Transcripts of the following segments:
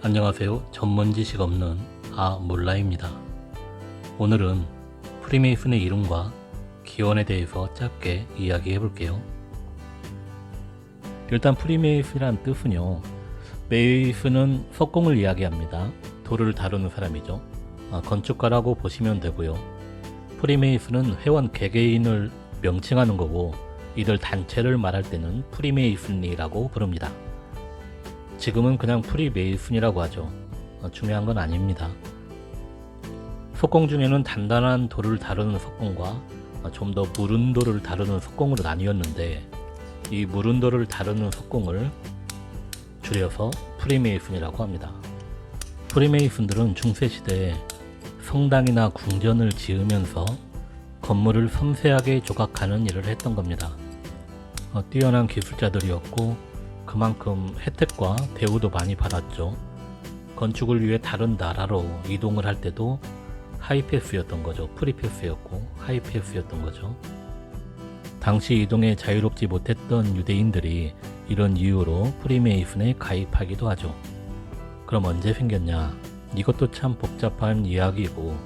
안녕하세요. 전문 지식 없는 몰라입니다. 오늘은 프리메이슨의 이름과 기원에 대해서 짧게 이야기해 볼게요. 일단 프리메이슨이란 뜻은요, 메이슨은 석공을 이야기합니다. 돌을 다루는 사람이죠. 건축가라고 보시면 되고요. 프리메이슨은 회원 개개인을 명칭하는 거고, 이들 단체를 말할 때는 프리메이슨이라고 부릅니다. 지금은 그냥 프리메이슨이라고 하죠. 중요한 건 아닙니다. 석공 중에는 단단한 돌을 다루는 석공과 좀 더 무른 돌을 다루는 석공으로 나뉘었는데, 이 무른 돌을 다루는 석공을 줄여서 프리메이슨이라고 합니다. 프리메이슨들은 중세시대에 성당이나 궁전을 지으면서 건물을 섬세하게 조각하는 일을 했던 겁니다. 뛰어난 기술자들이었고 그만큼 혜택과 대우도 많이 받았죠. 건축을 위해 다른 나라로 이동을 할 때도 하이패스였던 거죠. 프리패스였고 하이패스였던 거죠. 당시 이동에 자유롭지 못했던 유대인들이 이런 이유로 프리메이슨에 가입하기도 하죠. 그럼 언제 생겼냐? 이것도 참 복잡한 이야기고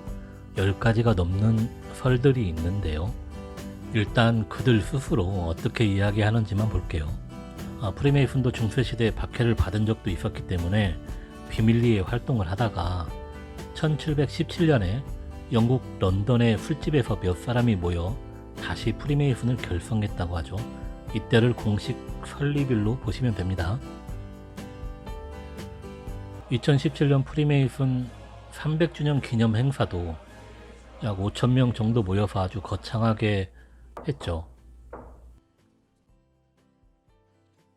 10가지가 넘는 설들이 있는데요. 일단 그들 스스로 어떻게 이야기하는지만 볼게요. 프리메이슨도 중세시대에 박해를 받은 적도 있었기 때문에 비밀리에 활동을 하다가 1717년에 영국 런던의 술집에서 몇 사람이 모여 다시 프리메이슨을 결성했다고 하죠. 이때를 공식 설립일로 보시면 됩니다. 2017년 프리메이슨 300주년 기념 행사도 약 5,000명 정도 모여서 아주 거창하게 했죠.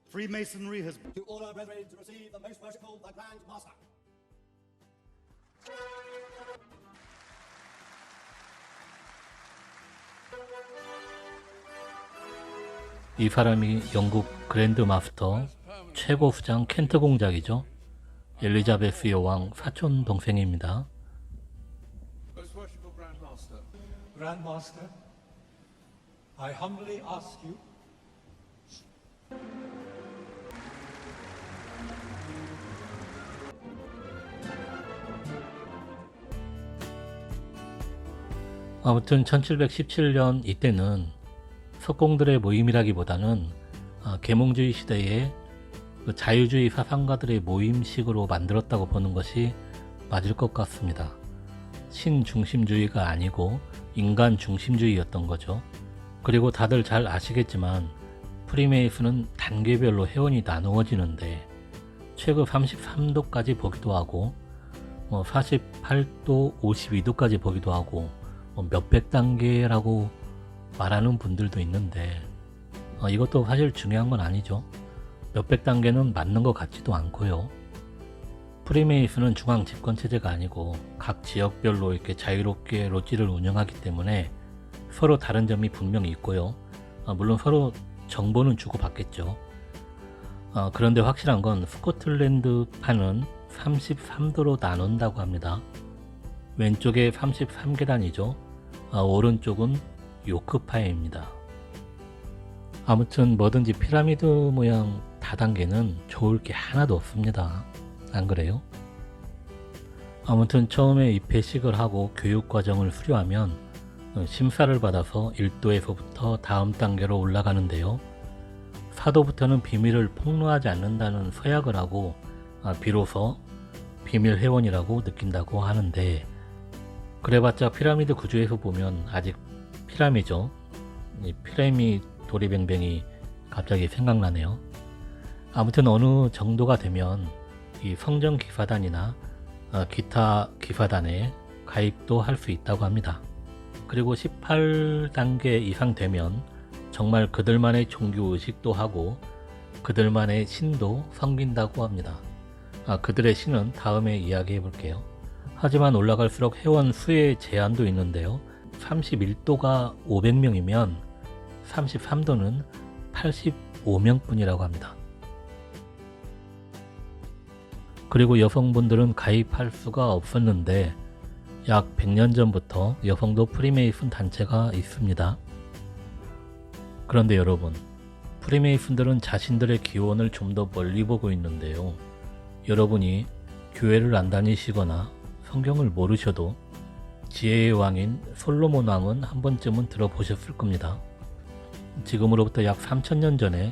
Freemasonry has To all our brethren to receive the most merciful, the Grand Master. 이 사람이 영국 그랜드 마스터 최고 수장 켄트 공작이죠. 엘리자베스 여왕 사촌 동생입니다. Most worshipful Grand Master, Grand Master, I humbly ask you, 아무튼 1717년 이때는 석공들의 모임이라기보다는 계몽주의 시대에 그 자유주의 사상가들의 모임식으로 만들었다고 보는 것이 맞을 것 같습니다. 신중심주의가 아니고 인간 중심주의였던 거죠. 그리고 다들 잘 아시겠지만 프리메이슨은 단계별로 회원이 나누어지는데 최고 33도까지 보기도 하고 48도, 52도까지 보기도 하고 몇백 단계라고 말하는 분들도 있는데 이것도 사실 중요한 건 아니죠. 몇백 단계는 맞는 것 같지도 않고요. 프리메이슨은 중앙 집권 체제가 아니고 각 지역별로 이렇게 자유롭게 로지를 운영하기 때문에 서로 다른 점이 분명히 있고요. 물론 서로 정보는 주고받겠죠. 그런데 확실한 건 스코틀랜드 판은 33도로 나눈다고 합니다. 왼쪽에 33계단이죠. 오른쪽은 요크파입니다. 아무튼 뭐든지 피라미드 모양 다단계는 좋을 게 하나도 없습니다. 안 그래요? 아무튼 처음에 입회식을 하고 교육과정을 수료하면 심사를 받아서 1도에서부터 다음 단계로 올라가는데요. 4도부터는 비밀을 폭로하지 않는다는 서약을 하고 비로소 비밀 회원이라고 느낀다고 하는데, 그래봤자 피라미드 구조에서 보면 아직 피라미죠. 이 피라미 도리뱅뱅이 갑자기 생각나네요. 아무튼 어느 정도가 되면 이 성전 기사단이나 기타 기사단에 가입도 할 수 있다고 합니다. 그리고 18단계 이상 되면 정말 그들만의 종교 의식도 하고 그들만의 신도 섬긴다고 합니다. 그들의 신은 다음에 이야기해 볼게요. 하지만 올라갈수록 회원 수의 제한도 있는데요. 31도가 500명이면 33도는 85명뿐이라고 합니다. 그리고 여성분들은 가입할 수가 없었는데 약 100년 전부터 여성도 프리메이슨 단체가 있습니다. 그런데 여러분, 프리메이슨들은 자신들의 기원을 좀 더 멀리 보고 있는데요. 여러분이 교회를 안 다니시거나 성경을 모르셔도 지혜의 왕인 솔로몬 왕은 한 번쯤은 들어보셨을 겁니다. 지금으로부터 약 3000년 전에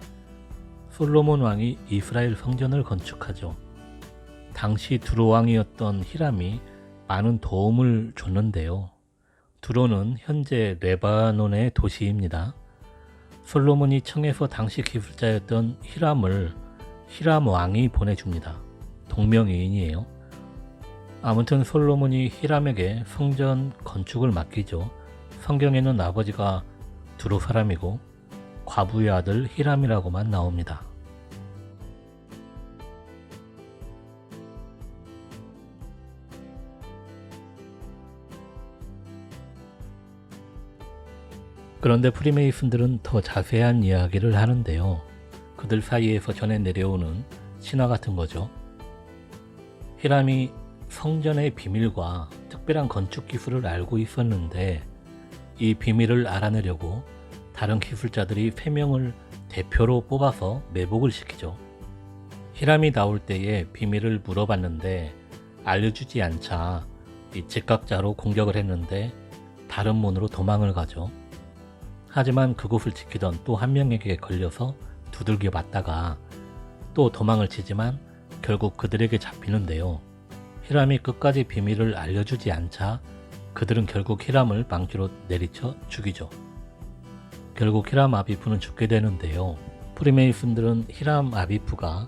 솔로몬 왕이 이스라엘 성전을 건축하죠. 당시 두로 왕이었던 히람이 많은 도움을 줬는데요. 두로는 현재 레바논의 도시입니다. 솔로몬이 청해서 당시 기술자였던 히람을 히람 왕이 보내줍니다. 동명이인이에요. 아무튼 솔로몬이 히람에게 성전 건축을 맡기죠. 성경에는 아버지가 두로 사람이고 과부의 아들 히람이라고만 나옵니다. 그런데 프리메이슨들은 더 자세한 이야기를 하는데요. 그들 사이에서 전해 내려오는 신화 같은 거죠. 히람이 성전의 비밀과 특별한 건축 기술을 알고 있었는데 이 비밀을 알아내려고 다른 기술자들이 3명을 대표로 뽑아서 매복을 시키죠. 히람이 나올 때에 비밀을 물어봤는데 알려주지 않자 이 직각자로 공격을 했는데 다른 문으로 도망을 가죠. 하지만 그곳을 지키던 또 한 명에게 걸려서 두들겨 맞다가 또 도망을 치지만 결국 그들에게 잡히는데요. 히람이 끝까지 비밀을 알려주지 않자 그들은 결국 히람을 망치로 내리쳐 죽이죠. 결국 히람 아비프는 죽게 되는데요. 프리메이슨들은 히람 아비프가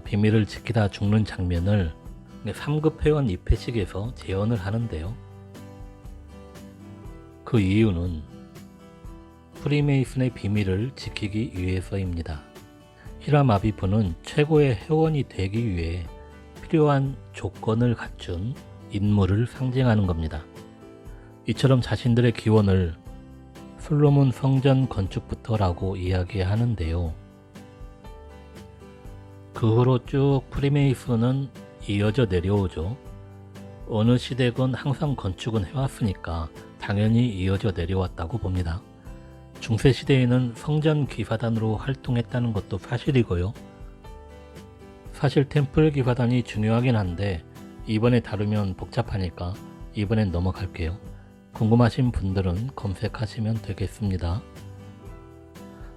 비밀을 지키다 죽는 장면을 3급 회원 입회식에서 재현을 하는데요. 그 이유는 프리메이슨의 비밀을 지키기 위해서입니다. 히람 아비프는 최고의 회원이 되기 위해 필요한 조건을 갖춘 인물을 상징하는 겁니다. 이처럼 자신들의 기원을 솔로몬 성전 건축부터라고 이야기하는데요. 그 후로 쭉 프리메이슨은 이어져 내려오죠. 어느 시대건 항상 건축은 해왔으니까 당연히 이어져 내려왔다고 봅니다. 중세시대에는 성전 기사단으로 활동했다는 것도 사실이고요. 사실 템플 기사단이 중요하긴 한데 이번에 다루면 복잡하니까 이번엔 넘어갈게요. 궁금하신 분들은 검색하시면 되겠습니다.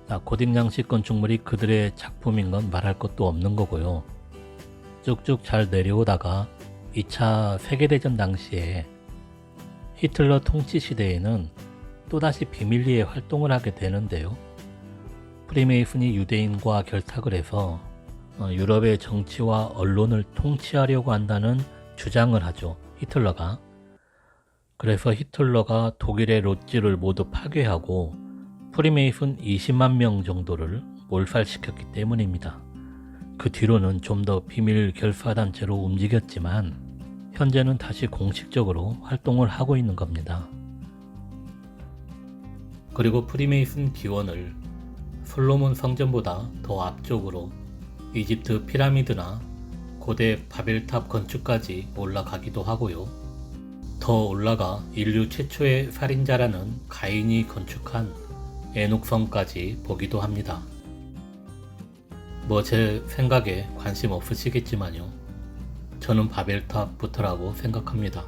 고딕 양식 건축물이 그들의 작품인 건 말할 것도 없는 거고요. 쭉쭉 잘 내려오다가 2차 세계대전 당시에 히틀러 통치 시대에는 또다시 비밀리에 활동을 하게 되는데요. 프리메이슨이 유대인과 결탁을 해서 유럽의 정치와 언론을 통치하려고 한다는 주장을 하죠. 히틀러가. 그래서 히틀러가 독일의 로지를 모두 파괴하고 프리메이슨 20만 명 정도를 몰살시켰기 때문입니다. 그 뒤로는 좀 더 비밀 결사단체로 움직였지만 현재는 다시 공식적으로 활동을 하고 있는 겁니다. 그리고 프리메이슨 기원을 솔로몬 성전보다 더 앞쪽으로 이집트 피라미드나 고대 바벨탑 건축까지 올라가기도 하고요. 더 올라가 인류 최초의 살인자라는 가인이 건축한 에녹성까지 보기도 합니다. 제 생각에 관심 없으시겠지만요. 저는 바벨탑부터라고 생각합니다.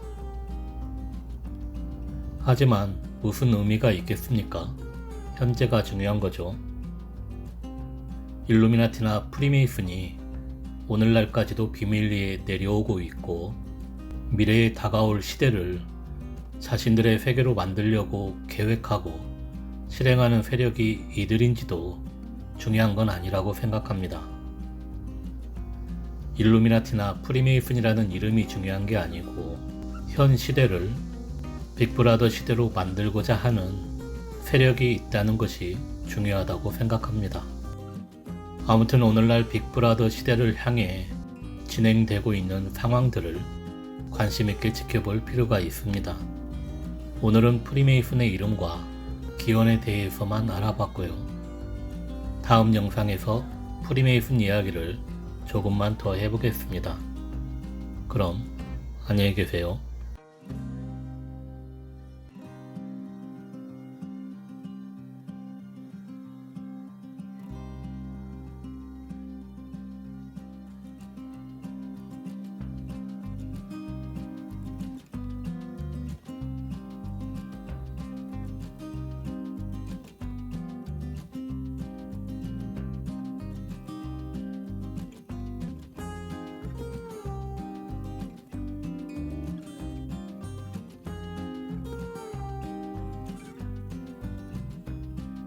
하지만 무슨 의미가 있겠습니까? 현재가 중요한 거죠. 일루미나티나 프리메이슨이 오늘날까지도 비밀리에 내려오고 있고 미래에 다가올 시대를 자신들의 세계로 만들려고 계획하고 실행하는 세력이 이들인지도 중요한 건 아니라고 생각합니다. 일루미나티나 프리메이슨이라는 이름이 중요한 게 아니고 현 시대를 빅브라더 시대로 만들고자 하는 세력이 있다는 것이 중요하다고 생각합니다. 아무튼 오늘날 빅브라더 시대를 향해 진행되고 있는 상황들을 관심 있게 지켜볼 필요가 있습니다. 오늘은 프리메이슨의 이름과 기원에 대해서만 알아봤고요. 다음 영상에서 프리메이슨 이야기를 조금만 더 해보겠습니다. 그럼 안녕히 계세요.